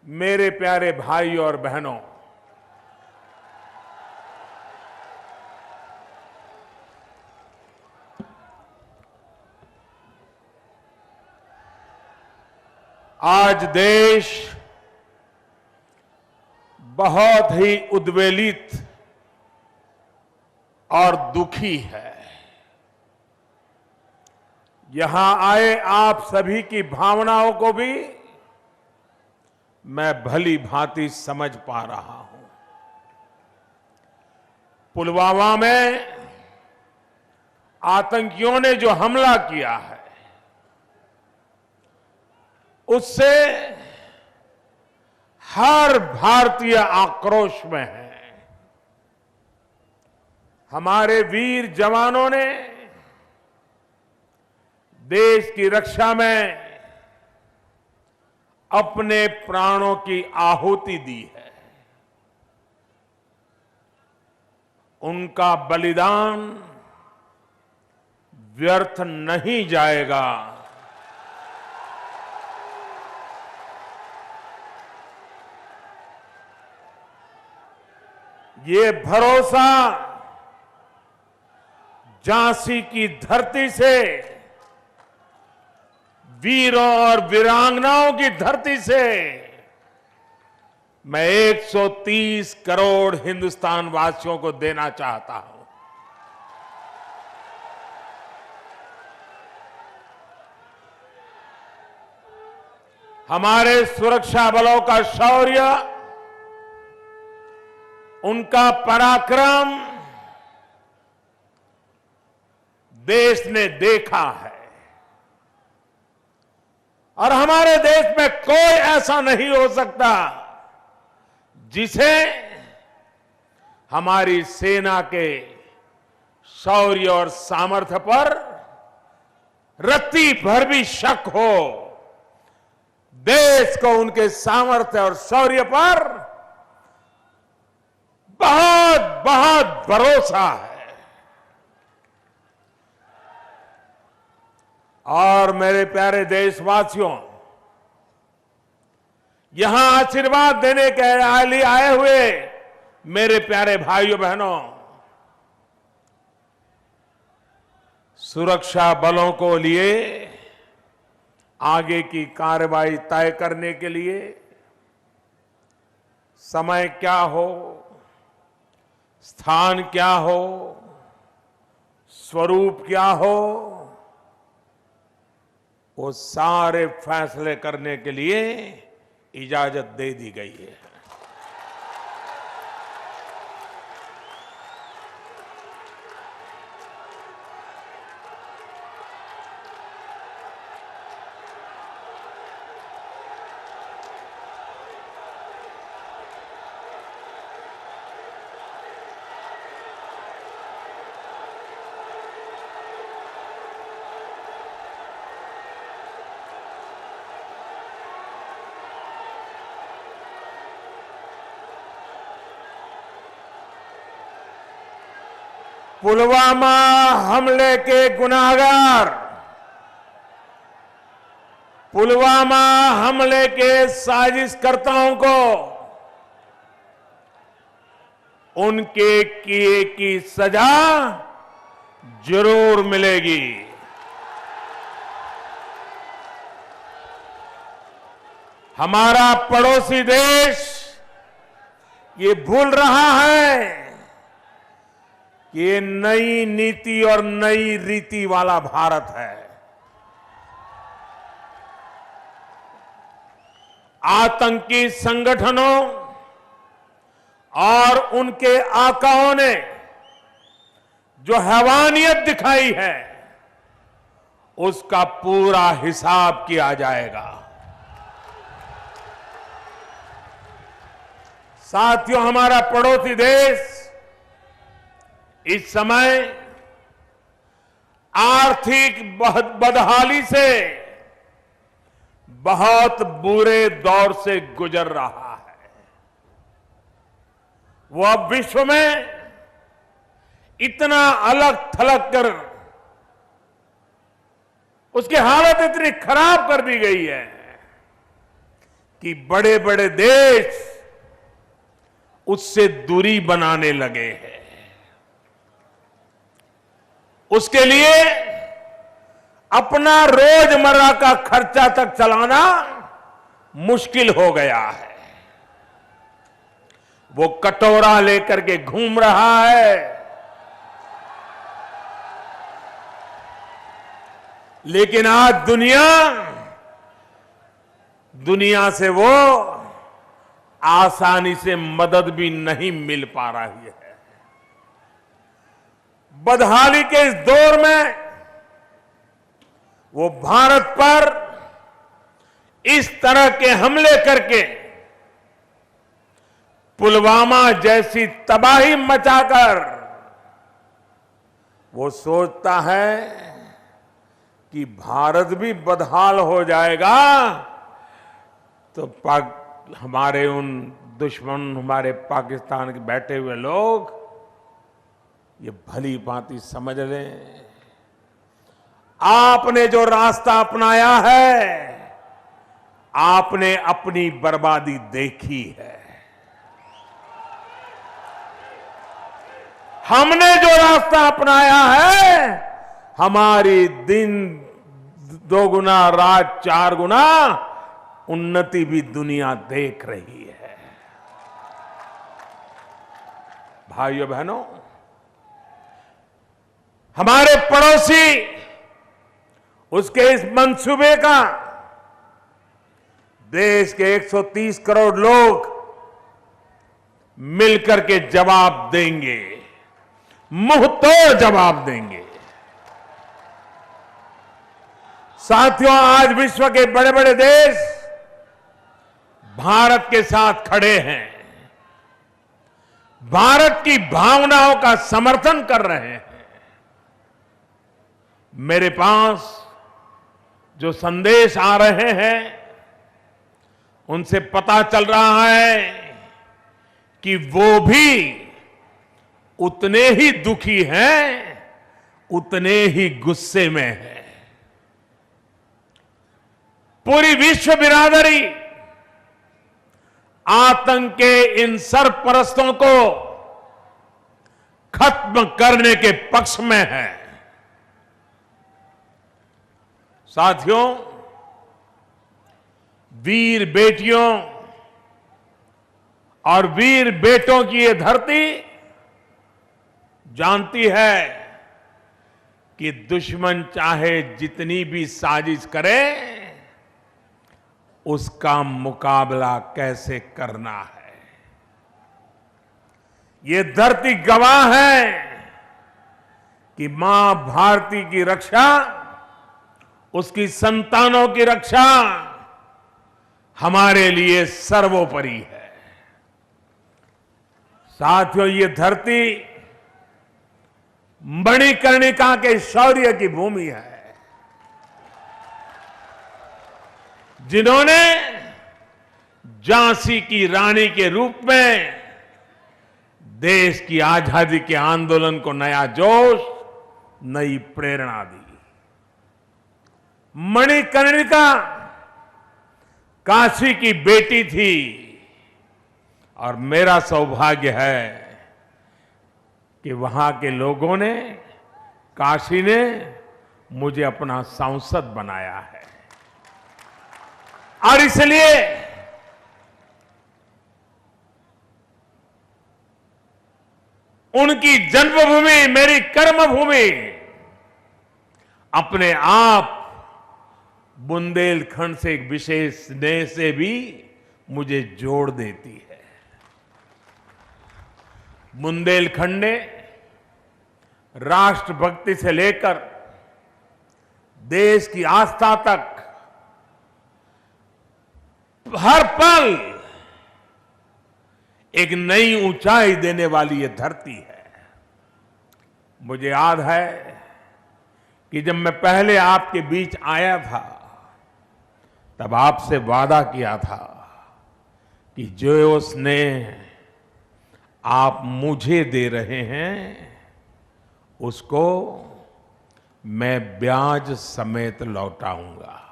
मेरे प्यारे भाई और बहनों, आज देश बहुत ही उद्वेलित और दुखी है। यहां आए आप सभी की भावनाओं को भी मैं भली भांति समझ पा रहा हूं। पुलवामा में आतंकियों ने जो हमला किया है, उससे हर भारतीय आक्रोश में है। हमारे वीर जवानों ने देश की रक्षा में अपने प्राणों की आहुति दी है। उनका बलिदान व्यर्थ नहीं जाएगा। ये भरोसा झांसी की धरती से, वीरों और वीरांगनाओं की धरती से मैं 130 करोड़ हिंदुस्तान वासियों को देना चाहता हूं। हमारे सुरक्षा बलों का शौर्य, उनका पराक्रम देश ने देखा है और हमारे देश में कोई ऐसा नहीं हो सकता जिसे हमारी सेना के शौर्य और सामर्थ्य पर रत्ती भर भी शक हो। देश को उनके सामर्थ्य और शौर्य पर बहुत बहुत भरोसा है। और मेरे प्यारे देशवासियों, यहां आशीर्वाद देने के लिए आए हुए मेरे प्यारे भाइयों बहनों, सुरक्षा बलों को लिए आगे की कार्रवाई तय करने के लिए समय क्या हो, स्थान क्या हो, स्वरूप क्या हो, वो सारे फैसले करने के लिए इजाजत दे दी गई है। पुलवामा हमले के गुनाहगार, पुलवामा हमले के साजिशकर्ताओं को उनके किए की सजा जरूर मिलेगी। हमारा पड़ोसी देश ये भूल रहा है कि ये नई नीति और नई रीति वाला भारत है। आतंकी संगठनों और उनके आकाओं ने जो हैवानियत दिखाई है, उसका पूरा हिसाब किया जाएगा। साथियों, हमारा पड़ोसी देश इस समय आर्थिक बदहाली से बहुत बुरे दौर से गुजर रहा है। वो अब विश्व में इतना अलग थलग कर उसकी हालत इतनी खराब कर दी गई है कि बड़े बड़े देश उससे दूरी बनाने लगे हैं। उसके लिए अपना रोजमर्रा का खर्चा तक चलाना मुश्किल हो गया है। वो कटोरा लेकर के घूम रहा है, लेकिन आज दुनिया से वो आसानी से मदद भी नहीं मिल पा रही है। बदहाली के इस दौर में वो भारत पर इस तरह के हमले करके पुलवामा जैसी तबाही मचाकर वो सोचता है कि भारत भी बदहाल हो जाएगा तो हमारे उन दुश्मन, हमारे पाकिस्तान के बैठे हुए लोग ये भली भांति समझ लें, आपने जो रास्ता अपनाया है, आपने अपनी बर्बादी देखी है। हमने जो रास्ता अपनाया है, हमारी दिन 2 गुना, रात 4 गुना उन्नति भी दुनिया देख रही है। भाइयों बहनों, हमारे पड़ोसी उसके इस मंसूबे का देश के 130 करोड़ लोग मिलकर के जवाब देंगे, मुंहतोड़ जवाब देंगे। साथियों, आज विश्व के बड़े बड़े देश भारत के साथ खड़े हैं, भारत की भावनाओं का समर्थन कर रहे हैं। मेरे पास जो संदेश आ रहे हैं उनसे पता चल रहा है कि वो भी उतने ही दुखी हैं, उतने ही गुस्से में हैं। पूरी विश्व बिरादरी आतंक के इन सरपरस्तों को खत्म करने के पक्ष में है। साथियों, वीर बेटियों और वीर बेटों की ये धरती जानती है कि दुश्मन चाहे जितनी भी साजिश करे, उसका मुकाबला कैसे करना है। ये धरती गवाह है कि मां भारती की रक्षा, उसकी संतानों की रक्षा हमारे लिए सर्वोपरि है। साथियों, ये धरती मणिकर्णिका के शौर्य की भूमि है, जिन्होंने झांसी की रानी के रूप में देश की आजादी के आंदोलन को नया जोश, नई प्रेरणा दी। मणिकर्णिका काशी की बेटी थी और मेरा सौभाग्य है कि वहां के लोगों ने, काशी ने मुझे अपना सांसद बनाया है। और इसलिए उनकी जन्मभूमि, मेरी कर्मभूमि अपने आप बुंदेलखंड से एक विशेष स्नेह से भी मुझे जोड़ देती है। बुंदेलखंड ने राष्ट्रभक्ति से लेकर देश की आस्था तक हर पल एक नई ऊंचाई देने वाली ये धरती है। मुझे याद है कि जब मैं पहले आपके बीच आया था, तब आपसे वादा किया था कि जो स्नेह आप मुझे दे रहे हैं, उसको मैं ब्याज समेत लौटाऊंगा।